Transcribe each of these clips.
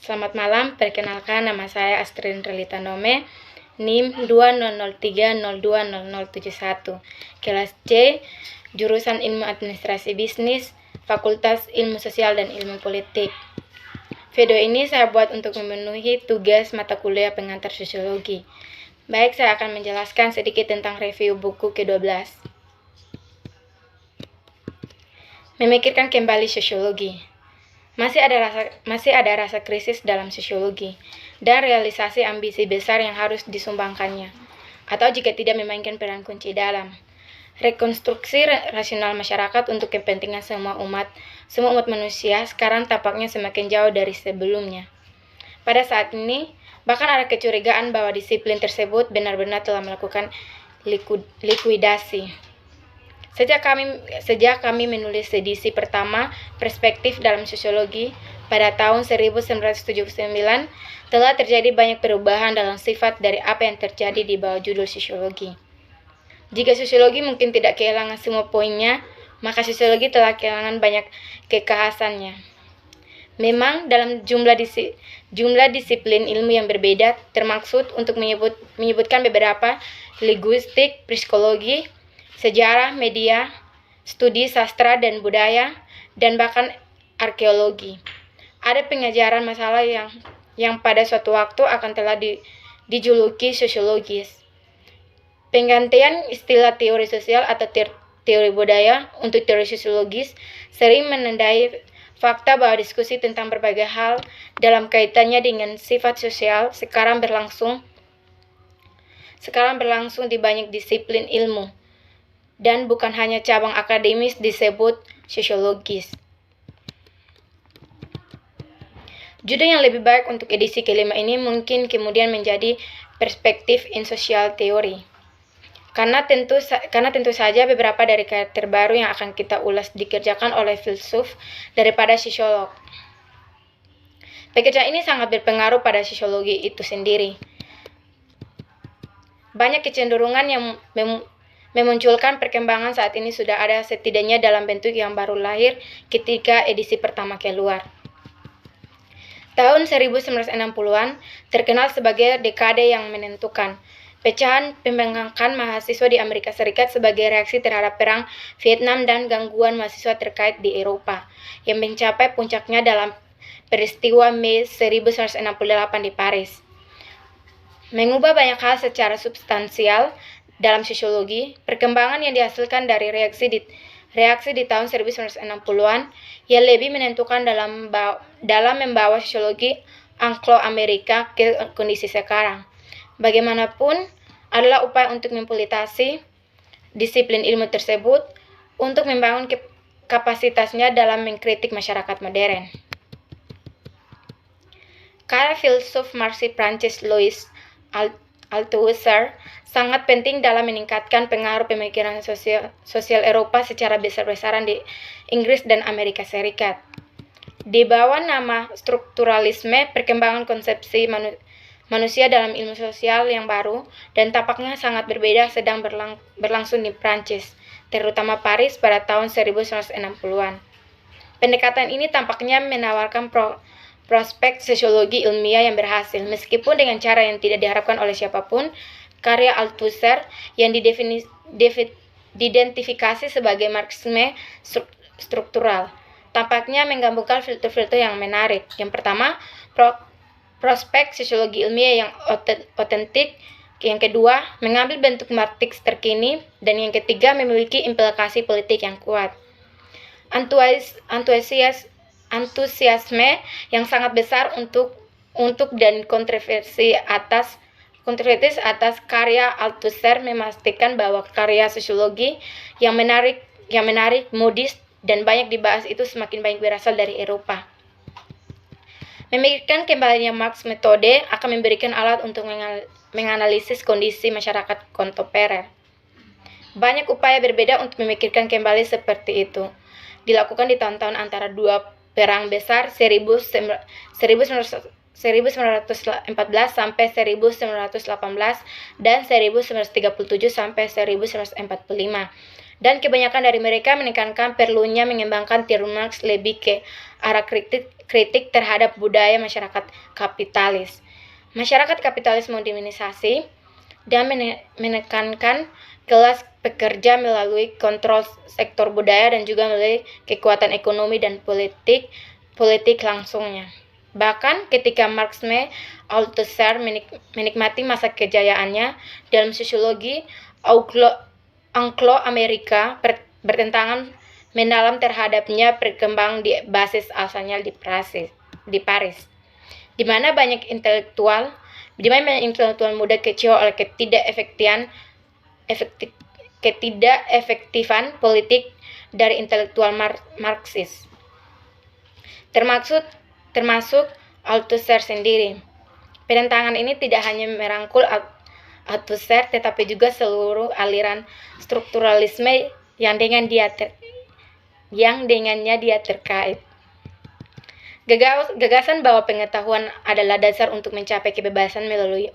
Selamat malam, perkenalkan nama saya Astrid Relita Nome, NIM 2003020071, kelas C, jurusan Ilmu Administrasi Bisnis, Fakultas Ilmu Sosial dan Ilmu Politik. Video ini saya buat untuk memenuhi tugas mata kuliah pengantar sosiologi. Baik, saya akan menjelaskan sedikit tentang review buku ke-12. Memikirkan kembali sosiologi. Masih ada rasa krisis dalam sosiologi dan realisasi ambisi besar yang harus disumbangkannya, atau jika tidak memainkan peran kunci dalam rekonstruksi rasional masyarakat untuk kepentingan semua umat manusia sekarang tampaknya semakin jauh dari sebelumnya. Pada saat ini, bahkan ada kecurigaan bahwa disiplin tersebut benar-benar telah melakukan likuidasi. Sejak kami menulis edisi pertama Perspektif dalam Sosiologi pada tahun 1979, telah terjadi banyak perubahan dalam sifat dari apa yang terjadi di bawah judul sosiologi. Jika sosiologi mungkin tidak kehilangan semua poinnya, maka sosiologi telah kehilangan banyak kekhasannya. Memang dalam jumlah disiplin ilmu yang berbeda termaksud untuk menyebutkan beberapa: linguistik, psikologi, sejarah, media, studi sastra dan budaya, dan bahkan arkeologi. Ada pengajaran masalah yang pada suatu waktu akan telah dijuluki sosiologis. Penggantian istilah teori sosial atau teori budaya untuk teori sosiologis sering menandai fakta bahwa diskusi tentang berbagai hal dalam kaitannya dengan sifat sosial sekarang berlangsung di banyak disiplin ilmu, dan bukan hanya cabang akademis disebut sosiologis. Judul yang lebih baik untuk edisi kelima ini mungkin kemudian menjadi Perspektif in Social Theory. Karena tentu saja beberapa dari karakter baru yang akan kita ulas dikerjakan oleh filsuf daripada sosiolog. Pekerjaan ini sangat berpengaruh pada sosiologi itu sendiri. Banyak kecenderungan yang memunculkan perkembangan saat ini sudah ada setidaknya dalam bentuk yang baru lahir ketika edisi pertama keluar. Tahun 1960-an terkenal sebagai dekade yang menentukan. Pecahan pembangkangan mahasiswa di Amerika Serikat sebagai reaksi terhadap perang Vietnam dan gangguan mahasiswa terkait di Eropa, yang mencapai puncaknya dalam peristiwa Mei 1968 di Paris. Mengubah banyak hal secara substansial dalam sosiologi, perkembangan yang dihasilkan dari reaksi di tahun 1960-an yang lebih menentukan dalam membawa sosiologi Anglo-Amerika ke kondisi sekarang. Bagaimanapun, adalah upaya untuk mempolitisasi disiplin ilmu tersebut untuk membangun kapasitasnya dalam mengkritik masyarakat modern. Karya filsuf Marxis Prancis Louis Althusser sangat penting dalam meningkatkan pengaruh pemikiran sosial Eropa secara besar-besaran di Inggris dan Amerika Serikat. Di bawah nama strukturalisme, perkembangan konsepsi manusia dalam ilmu sosial yang baru dan tampaknya sangat berbeda sedang berlangsung di Prancis, terutama Paris pada tahun 1960-an. Pendekatan ini tampaknya menawarkan prospek sosiologi ilmiah yang berhasil, meskipun dengan cara yang tidak diharapkan oleh siapapun. Karya Althusser yang diidentifikasi sebagai Marxisme struktural tampaknya menggabungkan filter-filter yang menarik. Yang pertama, prospek sosiologi ilmiah yang otentik. Yang kedua, mengambil bentuk matriks terkini. Dan yang ketiga, memiliki implikasi politik yang kuat. Antusiasme yang sangat besar untuk dan kontroversi atas karya Althusser memastikan bahwa karya sosiologi yang menarik, modis, dan banyak dibahas itu semakin banyak berasal dari Eropa. Memikirkan kembalinya Marx metode akan memberikan alat untuk menganalisis kondisi masyarakat kontemporer. Banyak upaya berbeda untuk memikirkan kembali seperti itu dilakukan di tahun-tahun antara dua perang besar 1914 sampai 1918 dan 1937 sampai 1945. Dan kebanyakan dari mereka menekankan perlunya mengembangkan teori Marx lebih ke arah kritik terhadap budaya masyarakat kapitalis. Masyarakat kapitalis modernisasi dan menekankan kelas pekerja melalui kontrol sektor budaya dan juga melalui kekuatan ekonomi dan politik langsungnya. Bahkan ketika Marxisme Althusser menikmati masa kejayaannya dalam sosiologi Anglo-Amerika bertentangan mendalam terhadapnya berkembang di basis asalnya di Paris, di mana banyak intelektual muda kecewa oleh ketidakefektifan politik dari intelektual Marxis, termasuk Althusser sendiri. Penentangan ini tidak hanya merangkul Althusser, tetapi juga seluruh aliran strukturalisme yang dengannya dia terkait. Gagasan bahwa pengetahuan adalah dasar untuk mencapai kebebasan melalui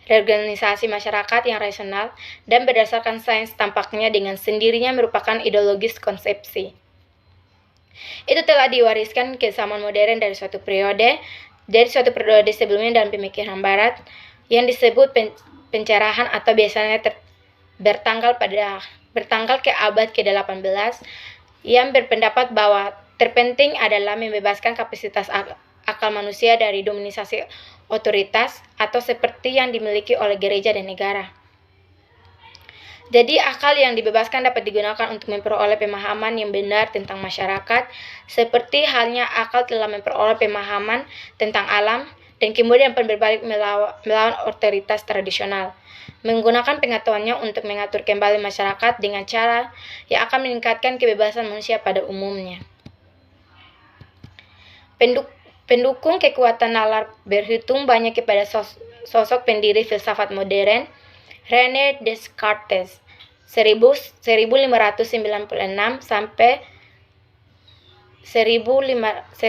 reorganisasi masyarakat yang rasional dan berdasarkan sains tampaknya dengan sendirinya merupakan ideologis konsepsi. Itu telah diwariskan ke zaman modern dari suatu periode sebelumnya dalam pemikiran Barat yang disebut pencerahan atau biasanya bertanggal ke abad ke-18 yang berpendapat bahwa terpenting adalah membebaskan kapasitas akal manusia dari dominasi otoritas atau seperti yang dimiliki oleh gereja dan negara. Jadi akal yang dibebaskan dapat digunakan untuk memperoleh pemahaman yang benar tentang masyarakat, seperti halnya akal telah memperoleh pemahaman tentang alam dan kemudian berbalik melawan otoritas tradisional, menggunakan pengetahuannya untuk mengatur kembali masyarakat dengan cara yang akan meningkatkan kebebasan manusia pada umumnya. Pendukung kekuatan nalar berhitung banyak kepada sosok pendiri filsafat modern, René Descartes 1596 sampai 1650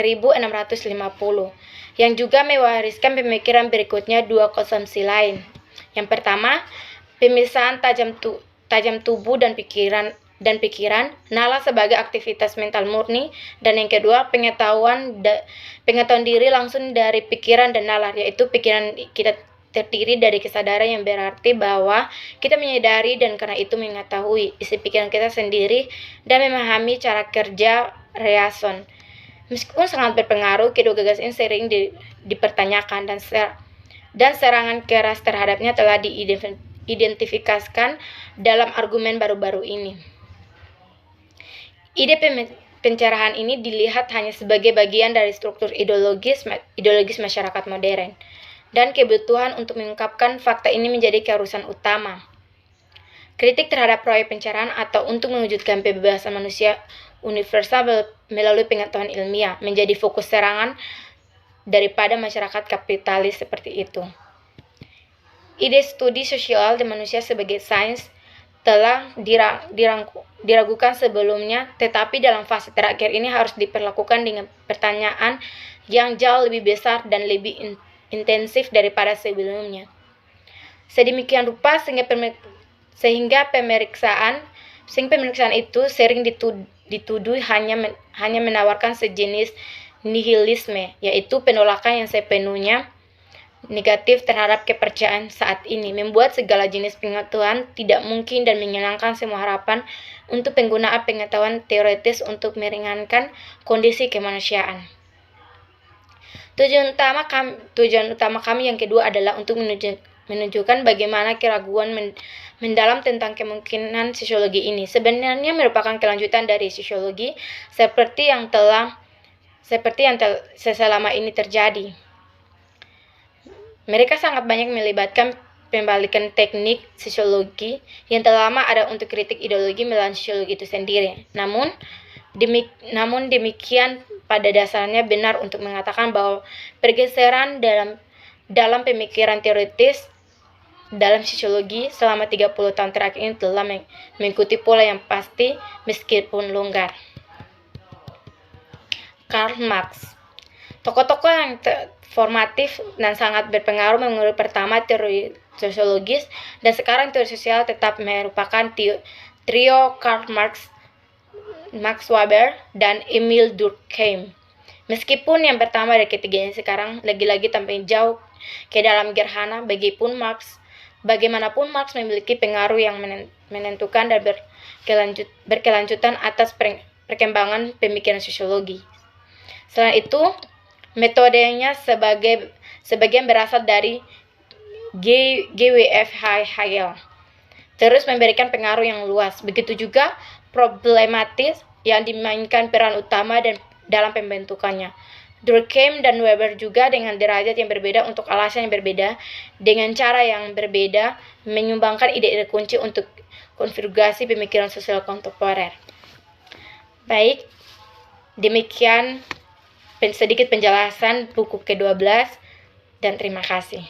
yang juga mewariskan pemikiran berikutnya dua konsumsi lain. Yang pertama, pemisahan tajam tubuh dan pikiran, nalar sebagai aktivitas mental murni, dan yang kedua, pengetahuan diri langsung dari pikiran dan nalar, yaitu pikiran kita terdiri dari kesadaran yang berarti bahwa kita menyadari dan karena itu mengetahui isi pikiran kita sendiri dan memahami cara kerja reason. Meskipun sangat berpengaruh, kedua gagasan ini sering dipertanyakan dan serangan keras terhadapnya telah diidentifikasikan dalam argumen baru-baru ini. Ide pencerahan ini dilihat hanya sebagai bagian dari struktur ideologis masyarakat modern, dan kebutuhan untuk mengungkapkan fakta ini menjadi keharusan utama. Kritik terhadap proyek pencerahan atau untuk mewujudkan kebebasan manusia universal melalui pengetahuan ilmiah menjadi fokus serangan daripada masyarakat kapitalis seperti itu. Ide studi sosial dan manusia sebagai sains telah diragukan sebelumnya, tetapi dalam fase terakhir ini harus diperlakukan dengan pertanyaan yang jauh lebih besar dan lebih intensif daripada sebelumnya. Sedemikian rupa sehingga pemeriksaan itu sering dituduh hanya menawarkan sejenis nihilisme, yaitu penolakan yang sepenuhnya negatif terhadap kepercayaan saat ini, membuat segala jenis pengetahuan tidak mungkin dan menghilangkan semua harapan untuk penggunaan pengetahuan teoritis untuk meringankan kondisi kemanusiaan. Tujuan utama kami yang kedua adalah untuk menunjukkan bagaimana keraguan mendalam tentang kemungkinan sosiologi ini sebenarnya merupakan kelanjutan dari sosiologi seperti yang selama ini terjadi. Mereka sangat banyak melibatkan pembalikan teknik sosiologi yang telah lama ada untuk kritik ideologi melalui sosiologi itu sendiri. Namun demikian pada dasarnya benar untuk mengatakan bahwa pergeseran dalam pemikiran teoritis dalam sosiologi selama 30 tahun terakhir ini telah mengikuti pola yang pasti meskipun longgar. Karl Marx. Tokoh-tokoh yang formatif dan sangat berpengaruh menurut pertama teori sosiologis dan sekarang teori sosial tetap merupakan trio Karl Marx, Max Weber, dan Emil Durkheim. Meskipun yang pertama dan ketiganya sekarang lagi-lagi tampil jauh ke dalam gerhana, bagaimanapun Marx memiliki pengaruh yang menentukan dan berkelanjutan atas perkembangan pemikiran sosiologi. Selain itu, metodenya sebagian berasal dari GWF Hegel, terus memberikan pengaruh yang luas. Begitu juga problematis yang dimainkan peran utama dalam pembentukannya. Durkheim dan Weber juga dengan derajat yang berbeda untuk alasan yang berbeda, dengan cara yang berbeda, menyumbangkan ide-ide kunci untuk konfigurasi pemikiran sosial kontemporer. Baik, demikian sedikit penjelasan buku ke-12 dan terima kasih.